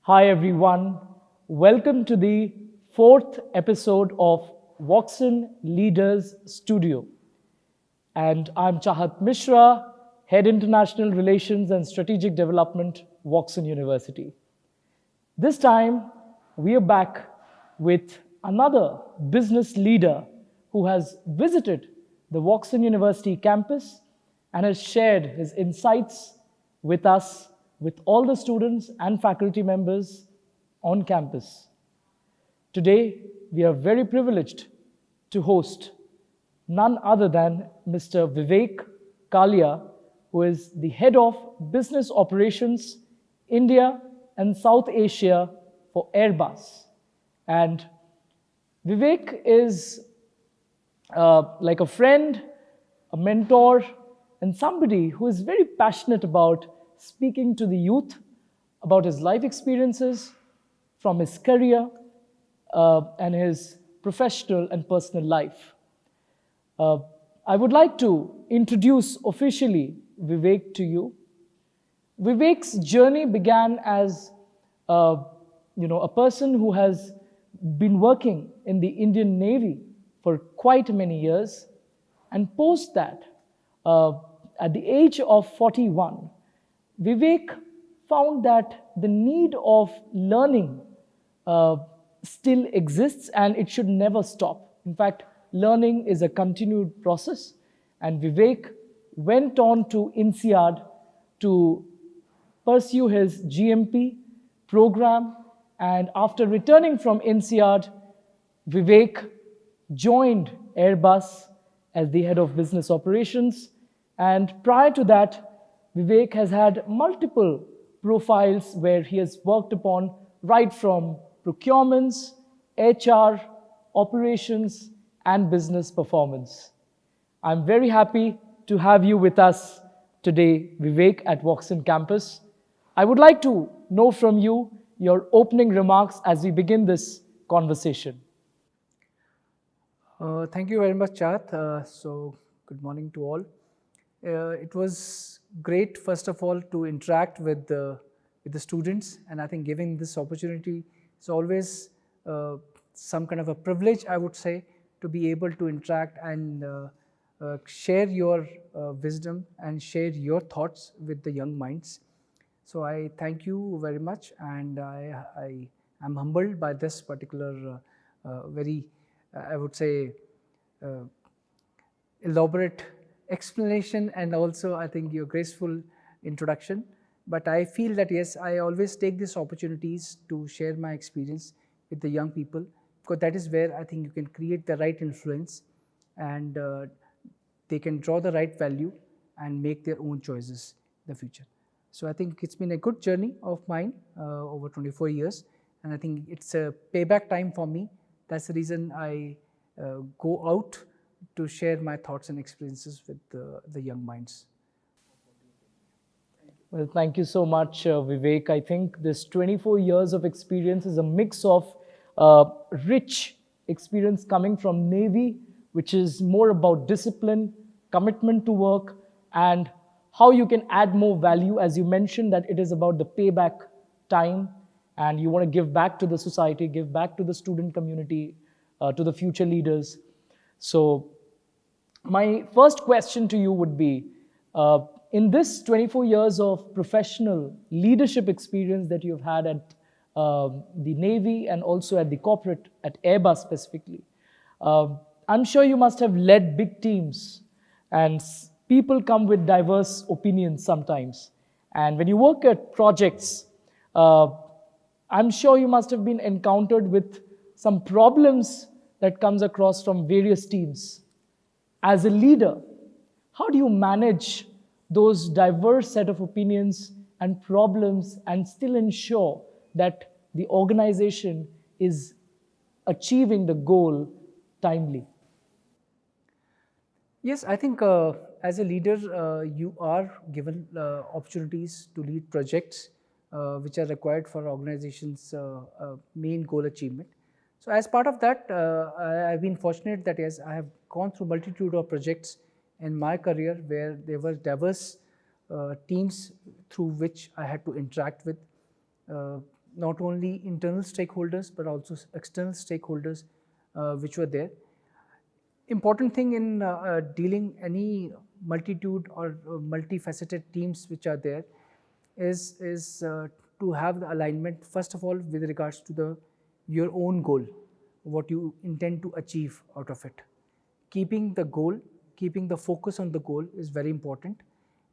Hi everyone, welcome to the fourth episode of Woxsen Leaders Studio. And I'm Chahat Mishra, Head International Relations and Strategic Development, Woxsen University. This time, we are back with another business leader who has visited the Woxsen University campus and has shared his insights with us, with all the students and faculty members on campus. Today, we are very privileged to host none other than Mr. Vivek Kalia, who is the Head of Business Operations, India and South Asia for Airbus. And Vivek is like a friend, a mentor, and somebody who is very passionate about speaking to the youth about his life experiences from his career and his professional and personal life. I would like to introduce officially Vivek to you. Vivek's journey began as a person who has been working in the Indian Navy for quite many years, and post that, at the age of 41, Vivek found that the need of learning still exists and it should never stop. In fact, learning is a continued process, and Vivek went on to INSEAD to pursue his GMP program, and after returning from INSEAD, Vivek joined Airbus as the head of business operations, and prior to that, Vivek has had multiple profiles where he has worked upon right from procurements, HR, operations, and business performance. I'm very happy to have you with us today, Vivek, at Woxsen campus. I would like to know from you your opening remarks as we begin this conversation. Thank you very much, Chat. So, good morning to all. It was great, first of all, to interact with the students, and I think giving this opportunity is always some kind of a privilege, I would say, to be able to interact and share your wisdom and share your thoughts with the young minds. So I thank you very much, and I am humbled by this particular very, I would say, elaborate explanation, and also I think your graceful introduction. But I feel that yes, I always take these opportunities to share my experience with the young people, because that is where I think you can create the right influence, and they can draw the right value and make their own choices in the future. So I think it's been a good journey of mine over 24 years, and I think it's a payback time for me. That's the reason I go out to share my thoughts and experiences with the young minds. Well, thank you so much, Vivek. I think this 24 years of experience is a mix of rich experience coming from Navy, which is more about discipline, commitment to work, and how you can add more value. As you mentioned, that it is about the payback time, and you want to give back to the society, give back to the student community, to the future leaders. So my first question to you would be, in this 24 years of professional leadership experience that you've had at the Navy and also at the corporate, at Airbus specifically, I'm sure you must have led big teams, and people come with diverse opinions sometimes. And when you work at projects, I'm sure you must have been encountered with some problems that comes across from various teams. As a leader, how do you manage those diverse set of opinions and problems and still ensure that the organization is achieving the goal timely? Yes, I think as a leader, you are given opportunities to lead projects which are required for organization's main goal achievement. So as part of that, I've been fortunate that yes, I have gone through multitude of projects in my career where there were diverse teams through which I had to interact with. not only internal stakeholders but also external stakeholders which were there. Important thing in dealing any multitude or multifaceted teams which are there is to have the alignment first of all with regards to the your own goal, what you intend to achieve out of it. Keeping the goal, keeping the focus on the goal is very important,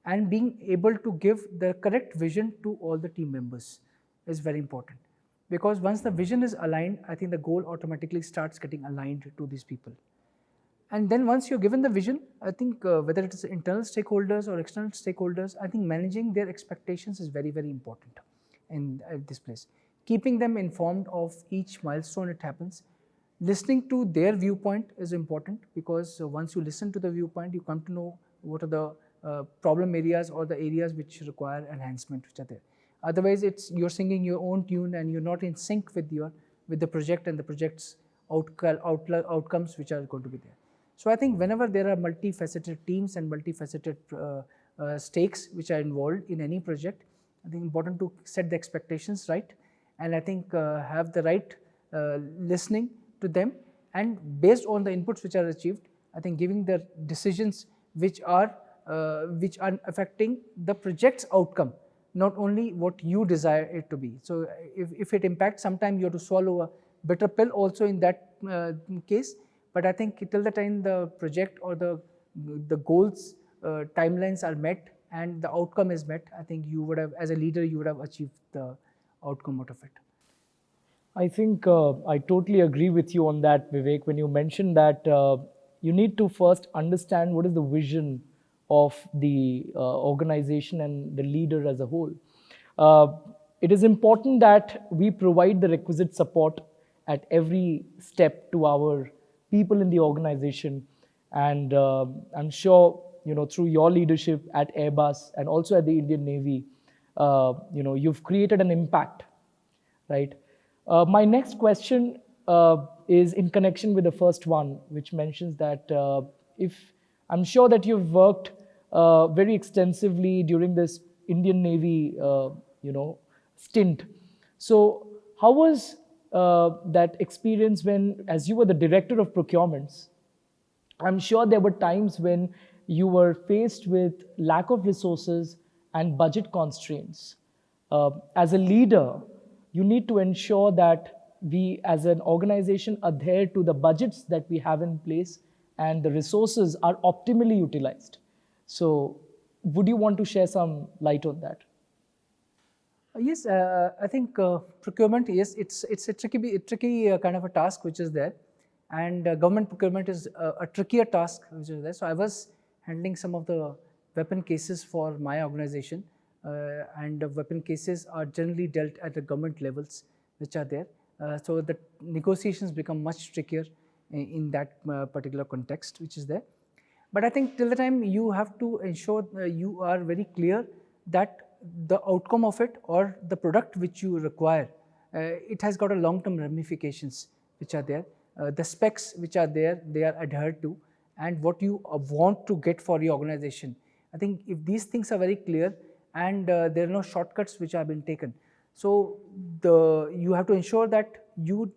and being able to give the correct vision to all the team members is very important, because once the vision is aligned, I think the goal automatically starts getting aligned to these people. And then once you're given the vision, I think whether it is internal stakeholders or external stakeholders, I think managing their expectations is very, very important in this place. Keeping them informed of each milestone it happens. Listening to their viewpoint is important, because once you listen to the viewpoint, you come to know what are the problem areas or the areas which require enhancement which are there. Otherwise, you're singing your own tune and you're not in sync with the project and the project's outcomes which are going to be there. So I think whenever there are multifaceted teams and multifaceted stakes which are involved in any project, I think important to set the expectations right, and I think have the right listening to them, and based on the inputs which are achieved, I think giving the decisions which are affecting the project's outcome, not only what you desire it to be. So if it impacts, sometimes you have to swallow a bitter pill also in that case. But I think till the time the project or the goals timelines are met and the outcome is met, I think you would have, as a leader, you would have achieved the outcome out of it. I think I totally agree with you on that, Vivek, when you mentioned that you need to first understand what is the vision of the organization and the leader as a whole. It is important that we provide the requisite support at every step to our people in the organization, and I'm sure through your leadership at Airbus and also at the Indian Navy, you've created an impact, right? My next question is in connection with the first one, which mentions that if I'm sure that you've worked very extensively during this Indian Navy, stint. So how was that experience when, as you were the director of procurements, I'm sure there were times when you were faced with lack of resources and budget constraints. As a leader, you need to ensure that we as an organization adhere to the budgets that we have in place and the resources are optimally utilized. So would you want to share some light on that? Yes, I think procurement, yes, it's a tricky kind of a task which is there, and government procurement is a trickier task which is there. So I was handling some of the weapon cases for my organization, and the weapon cases are generally dealt at the government levels which are there. So the negotiations become much trickier in that particular context which is there. But I think till the time you have to ensure you are very clear that the outcome of it or the product which you require, it has got a long-term ramifications which are there. The specs which are there, they are adhered to, and what you want to get for your organization. I think if these things are very clear and there are no shortcuts which have been taken, so you have to ensure that you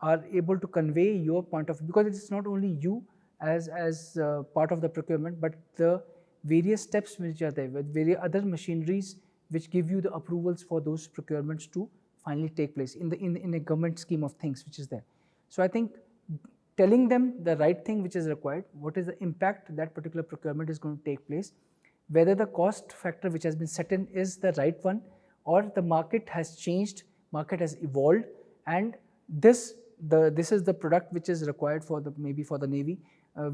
are able to convey your point of view, because it's not only you as part of the procurement, but the various steps which are there with various other machineries which give you the approvals for those procurements to finally take place in a government scheme of things which is there. So I think telling them the right thing which is required, what is the impact that particular procurement is going to take place, whether the cost factor which has been set in is the right one, or the market has changed, market has evolved, and this is the product which is required for maybe for the Navy,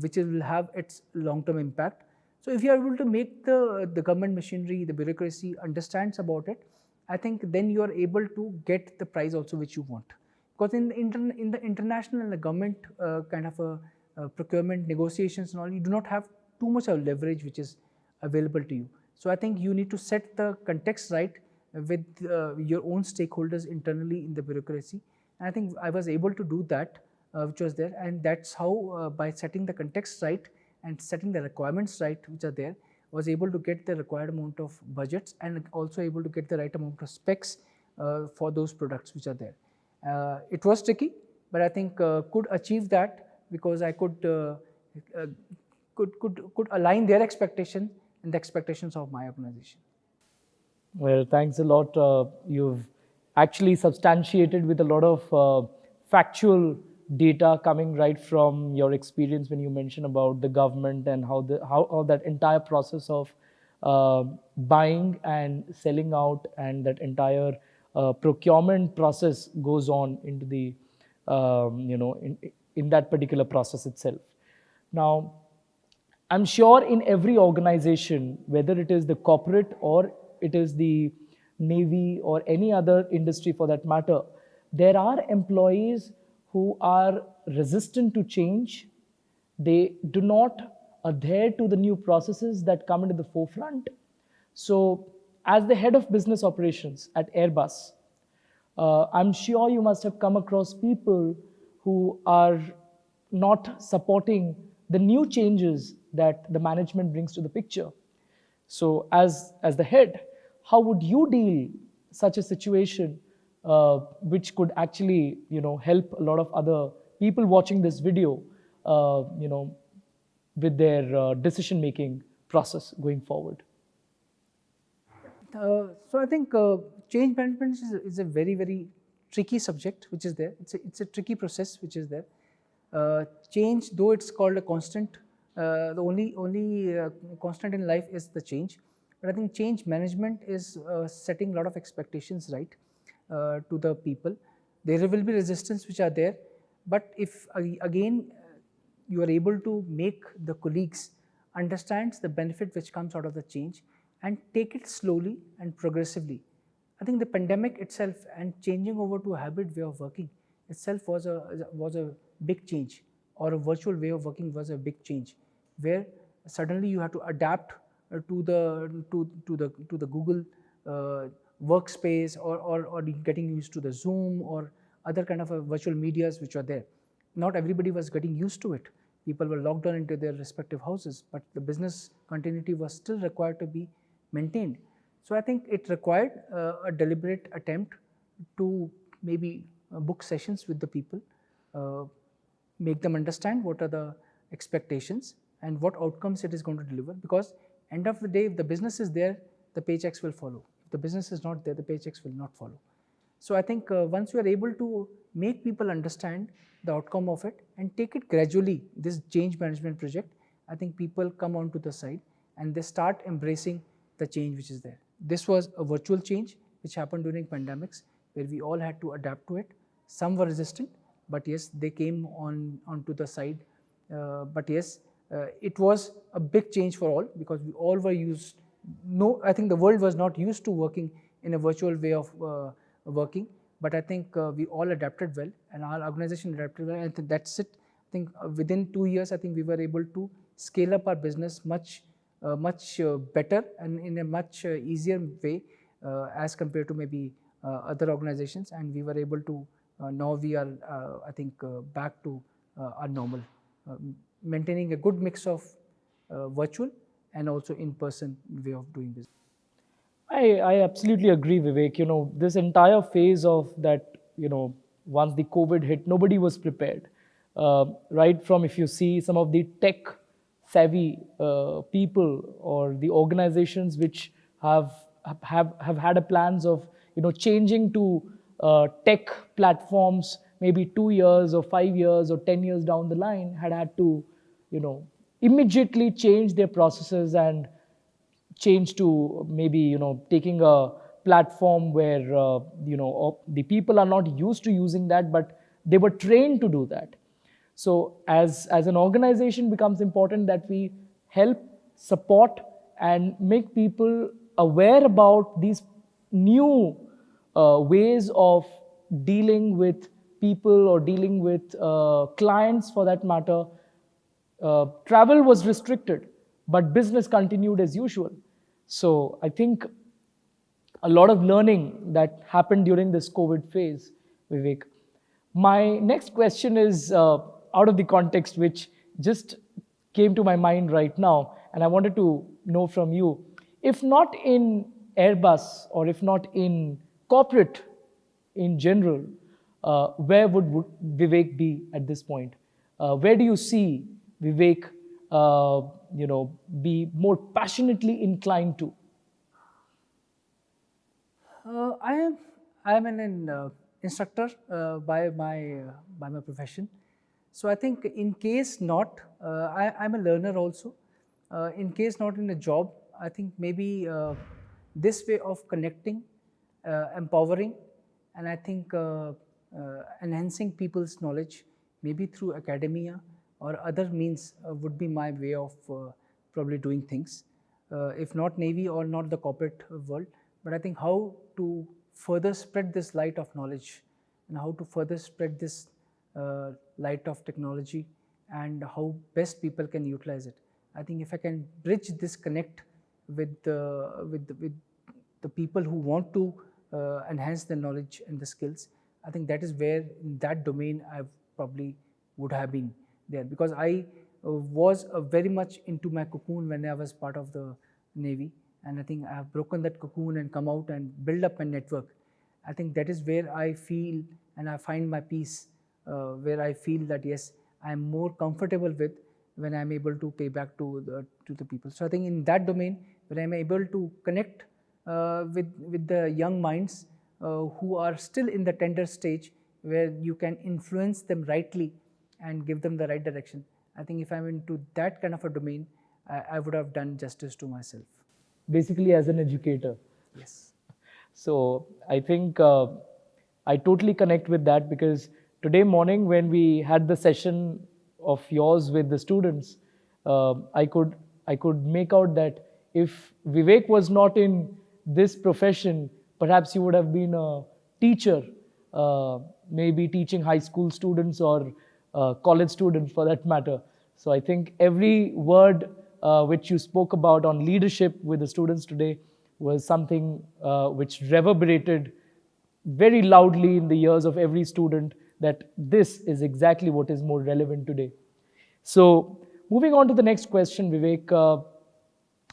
which will have its long-term impact. So if you are able to make the government machinery, the bureaucracy understands about it, I think then you are able to get the price also which you want. Because in the international and the government kind of a procurement negotiations and all, you do not have too much of leverage which is available to you. So I think you need to set the context right with your own stakeholders internally in the bureaucracy. And I think I was able to do that, which was there, and that's how by setting the context right and setting the requirements right which are there, was able to get the required amount of budgets and also able to get the right amount of specs for those products which are there. It was tricky, but I think could achieve that because I could align their expectation and the expectations of my organization. Well, thanks a lot. You've actually substantiated with a lot of factual data coming right from your experience when you mentioned about the government and how that entire process of buying and selling out and that entire procurement process goes on into the in that particular process itself. Now, I'm sure in every organization, whether it is the corporate or it is the Navy or any other industry for that matter, there are employees who are resistant to change. They do not adhere to the new processes that come into the forefront. So, as the head of business operations at Airbus, I'm sure you must have come across people who are not supporting the new changes that the management brings to the picture. So, as the head, how would you deal such a situation, which could actually, help a lot of other people watching this video, with their decision-making process going forward? So I think change management is a very, very tricky subject which is there. It's a tricky process which is there. Change, though it's called a constant, the only constant in life is the change. But I think change management is setting a lot of expectations right to the people. There will be resistance which are there, but if again you are able to make the colleagues understand the benefit which comes out of the change and take it slowly and progressively. I think the pandemic itself and changing over to a hybrid way of working itself was a big change, or a virtual way of working was a big change, where suddenly you have to adapt to the Google workspace or getting used to the Zoom or other kind of virtual medias which are there. Not everybody was getting used to it. People were locked down into their respective houses, but the business continuity was still required to be maintained. So I think it required a deliberate attempt to maybe book sessions with the people, make them understand what are the expectations and what outcomes it is going to deliver, because end of the day, if the business is there, the paychecks will follow. If the business is not there, the paychecks will not follow. So I think once you are able to make people understand the outcome of it and take it gradually, this change management project, I think people come onto the side and they start embracing the change which is there. This was a virtual change which happened during pandemics, where we all had to adapt to it. Some were resistant, but yes, they came onto the side. But yes, it was a big change for all, because we all were used. No, I think the world was not used to working in a virtual way of working, but I think we all adapted well, and our organization adapted well. And that's it. I think within 2 years, I think we were able to scale up our business much better and in a much easier way as compared to maybe other organizations, and we were able to now we are I think back to our normal, maintaining a good mix of virtual and also in-person way of doing business. I absolutely agree, Vivek. This entire phase of that, once the COVID hit, nobody was prepared. Right from, if you see some of the tech savvy people or the organizations which have had a plans of changing to tech platforms maybe 2 years or 5 years or 10 years down the line, had to immediately change their processes and change to maybe taking a platform where the people are not used to using that, but they were trained to do that. So as an organization, becomes important that we help, support, and make people aware about these new ways of dealing with people or dealing with clients for that matter. Travel was restricted, but business continued as usual. So I think a lot of learning that happened during this COVID phase, Vivek. My next question is out of the context, which just came to my mind right now, and I wanted to know from you, if not in Airbus or if not in corporate in general, where would Vivek be at this point? Where do you see Vivek, be more passionately inclined to? I am an instructor by my profession. So I think in case not, I'm a learner also. In case not in a job, I think maybe this way of connecting, empowering, and I think enhancing people's knowledge, maybe through academia or other means, would be my way of probably doing things. If not Navy or not the corporate world, but I think how to further spread this light of knowledge and how to further spread this light of technology and how best people can utilize it. I think if I can bridge this connect with the people who want to enhance their knowledge and the skills, I think that is where in that domain I probably would have been there, because I was very much into my cocoon when I was part of the Navy, and I think I have broken that cocoon and come out and build up my network. I think that is where I feel and I find my peace, where I feel that yes, I am more comfortable with when I am able to pay back to the people. So I think in that domain, when I am able to connect with the young minds who are still in the tender stage, where you can influence them rightly and give them the right direction, I think if I'm into that kind of a domain, I would have done justice to myself. Basically, as an educator. Yes. So I think I totally connect with that, because today morning when we had the session of yours with the students, I could make out that if Vivek was not in this profession, perhaps he would have been a teacher, maybe teaching high school students or college students for that matter. So I think every word which you spoke about on leadership with the students today was something which reverberated very loudly in the ears of every student, that this is exactly what is more relevant today. So moving on to the next question, Vivek,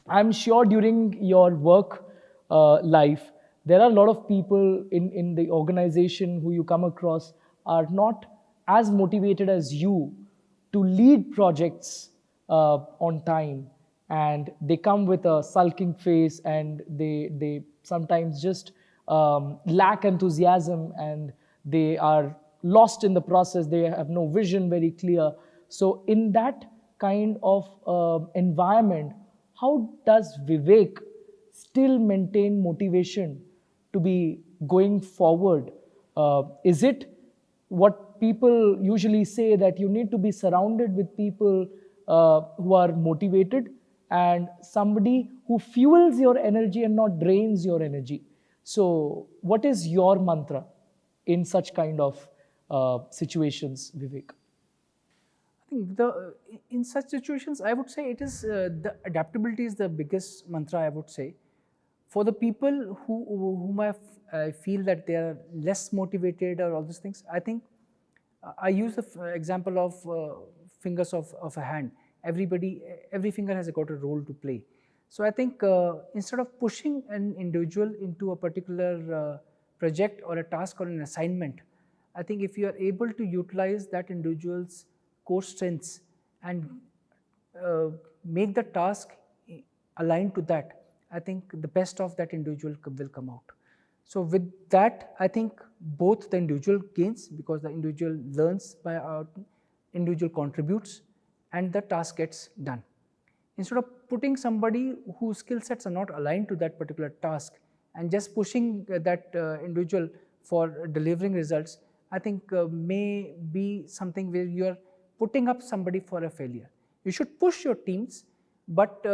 I'm sure during your work life, there are a lot of people in the organization who you come across are not as motivated as you to lead projects on time, and they come with a sulking face, and they sometimes just lack enthusiasm, and they are lost in the process. They have no vision very clear. So in that kind of environment, how does Vivek still maintain motivation to be going forward? Is it what people usually say, that you need to be surrounded with people who are motivated and somebody who fuels your energy and not drains your energy? So what is your mantra in such kind of situations, Vivek? I think in such situations, I would say it is the adaptability is the biggest mantra, I would say. For the people whom I feel that they are less motivated or all these things, I think I use the example of fingers of a hand. Every finger has got a role to play. So I think instead of pushing an individual into a particular project or a task or an assignment, I think if you are able to utilize that individual's core strengths and make the task aligned to that, I think the best of that individual will come out. So with that, I think both the individual gains, because the individual learns by individual contributes, and the task gets done. Instead of putting somebody whose skill sets are not aligned to that particular task and just pushing that individual for delivering results, I think may be something where you are putting up somebody for a failure. You should push your teams, but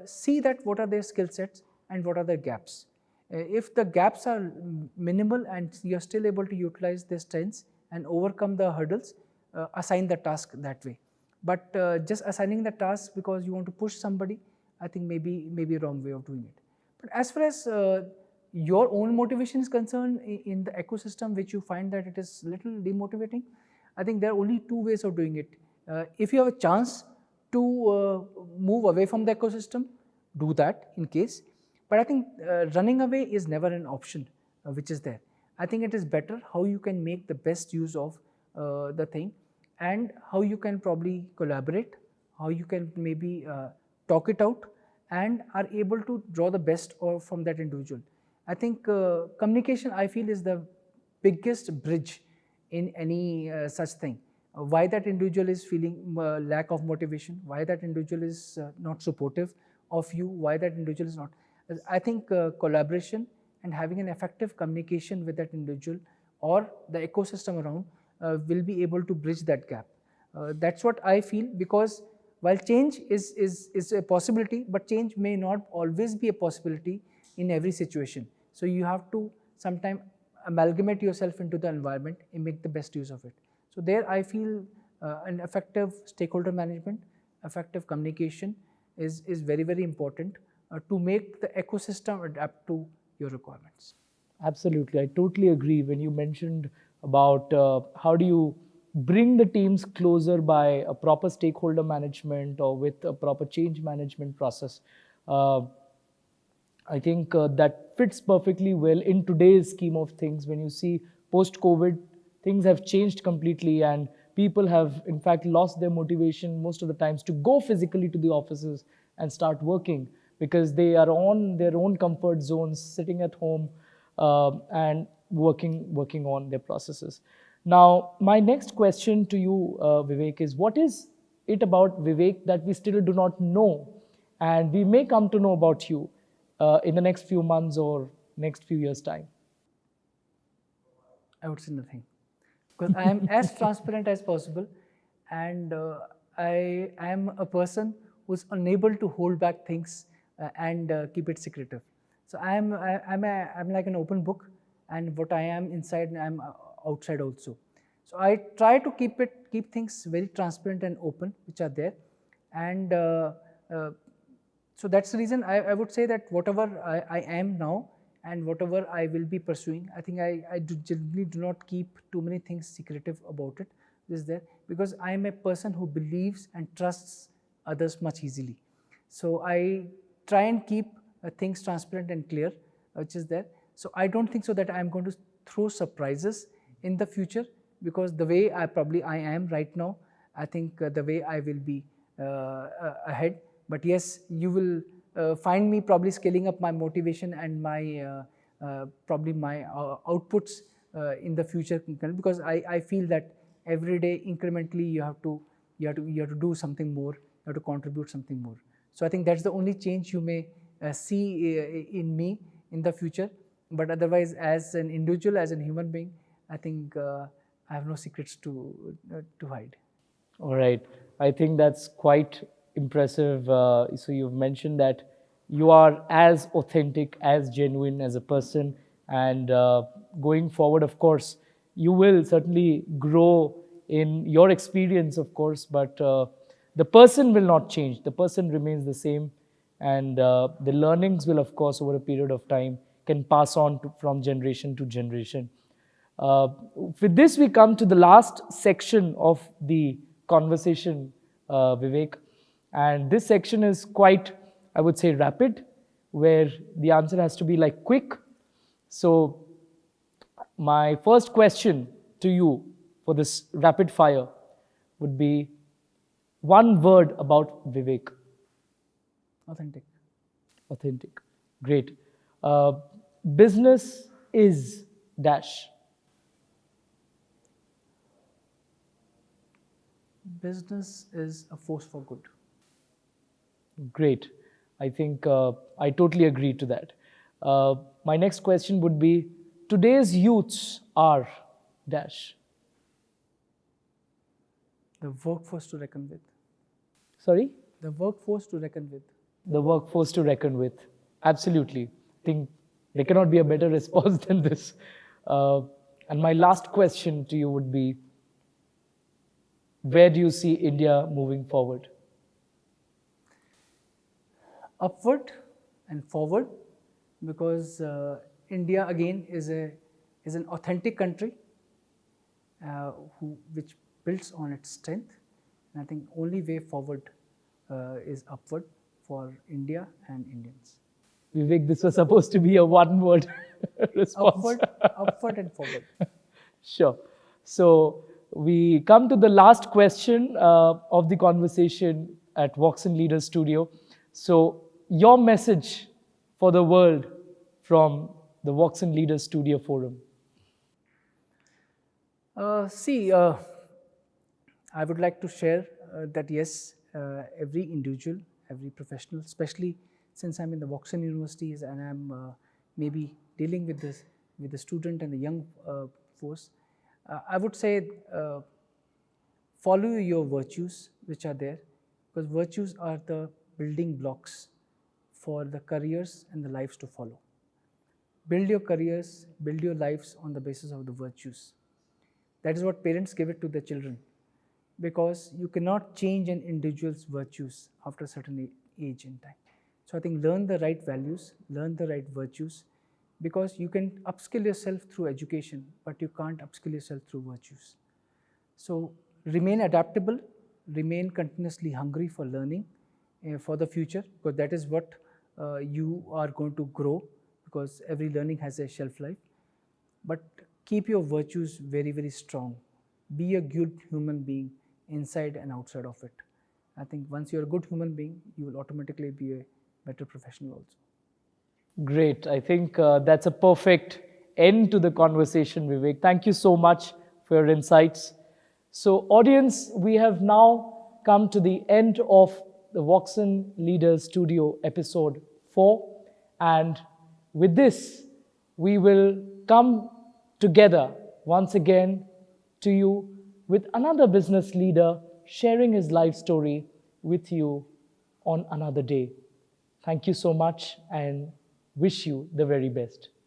see that what are their skill sets and what are their gaps. If the gaps are minimal and you are still able to utilize their strengths and overcome the hurdles, assign the task that way. But just assigning the task because you want to push somebody, I think maybe a wrong way of doing it. But as far as your own motivation is concerned in the ecosystem, which you find that it is little demotivating, I think there are only two ways of doing it. If you have a chance to move away from the ecosystem, do that in case. But I think running away is never an option which is there. I think it is better how you can make the best use of the thing, and how you can probably collaborate, how you can maybe talk it out, and are able to draw the best from that individual. I think communication, I feel, is the biggest bridge in any such thing. Why that individual is feeling lack of motivation, why that individual is not supportive of you, why that individual is not. I think collaboration and having an effective communication with that individual or the ecosystem around will be able to bridge that gap. That's what I feel, because while change is a possibility, but change may not always be a possibility in every situation. So you have to sometimes amalgamate yourself into the environment and make the best use of it. So there I feel an effective stakeholder management, effective communication is very, very important to make the ecosystem adapt to your requirements. Absolutely. I totally agree when you mentioned about how do you bring the teams closer by a proper stakeholder management or with a proper change management process. Uh, I think that fits perfectly well in today's scheme of things. When you see post COVID, things have changed completely, and people have, in fact, lost their motivation most of the times to go physically to the offices and start working because they are on their own comfort zones, sitting at home and working on their processes. Now, my next question to you, Vivek, is what is it about Vivek that we still do not know, and we may come to know about you in the next few months or next few years' time? I would say nothing, because I am as transparent as possible, and I am a person who's unable to hold back things and keep it secretive. So I'm like an open book, and what I am inside, I'm outside also. So I try to keep things very transparent and open, which are there, and uh, so that's the reason I would say that whatever I am now and whatever I will be pursuing, I think I generally do not keep too many things secretive about it. This is there because I am a person who believes and trusts others much easily. So I try and keep things transparent and clear, which is there. So I don't think so that I am going to throw surprises in the future, because the way I am right now, I think the way I will be ahead. But yes, you will find me probably scaling up my motivation and my probably my outputs in the future, because I feel that every day incrementally you have to do something more, you have to contribute something more. So I think that's the only change you may see in me in the future. But otherwise, as an individual, as a human being, I think I have no secrets to hide. All right. I think that's quite impressive. So you've mentioned that you are as authentic, as genuine as a person, and going forward, of course, you will certainly grow in your experience, of course, but the person will not change. The person remains the same, and the learnings will, of course, over a period of time, can pass on from generation to generation. With this, we come to the last section of the conversation, Vivek. And this section is quite, I would say, rapid, where the answer has to be like quick. So, my first question to you for this rapid fire would be one word about Vivek. Authentic. Authentic. Great. Uh, Business is dash. Business is a force for good. Great. I think I totally agree to that. My next question would be today's youths are dash. The workforce to reckon with. Sorry? The workforce to reckon with. The workforce to reckon with. Absolutely. I think there cannot be a better response than this. And my last question to you would be where do you see India moving forward? Upward and forward, because India again is an authentic country which builds on its strength, and I think only way forward is upward for India and Indians. Vivek, this was supposed to be a one-word response. Upward and forward. Sure. So we come to the last question of the conversation at Woxsen Leaders Studio. So your message for the world from the Woxsen Leaders Studio Forum. I would like to share that yes, every individual, every professional, especially since I'm in the Woxen universities and I'm maybe dealing with this with the student and the young force, I would say follow your virtues which are there, because virtues are the building blocks for the careers and the lives to follow. Build your careers, build your lives on the basis of the virtues. That is what parents give it to their children, because you cannot change an individual's virtues after a certain age in time. So I think learn the right values, learn the right virtues, because you can upskill yourself through education, but you can't upskill yourself through virtues. So remain adaptable, remain continuously hungry for learning for the future, because that is what you are going to grow, because every learning has a shelf life. But keep your virtues very, very strong. Be a good human being inside and outside of it. I think once you're a good human being, you will automatically be a better professional also. Great. I think that's a perfect end to the conversation, Vivek. Thank you so much for your insights. So, audience, we have now come to the end of the Woxsen Leaders Studio episode 4. And with this, we will come together once again to you with another business leader sharing his life story with you on another day. Thank you so much and wish you the very best.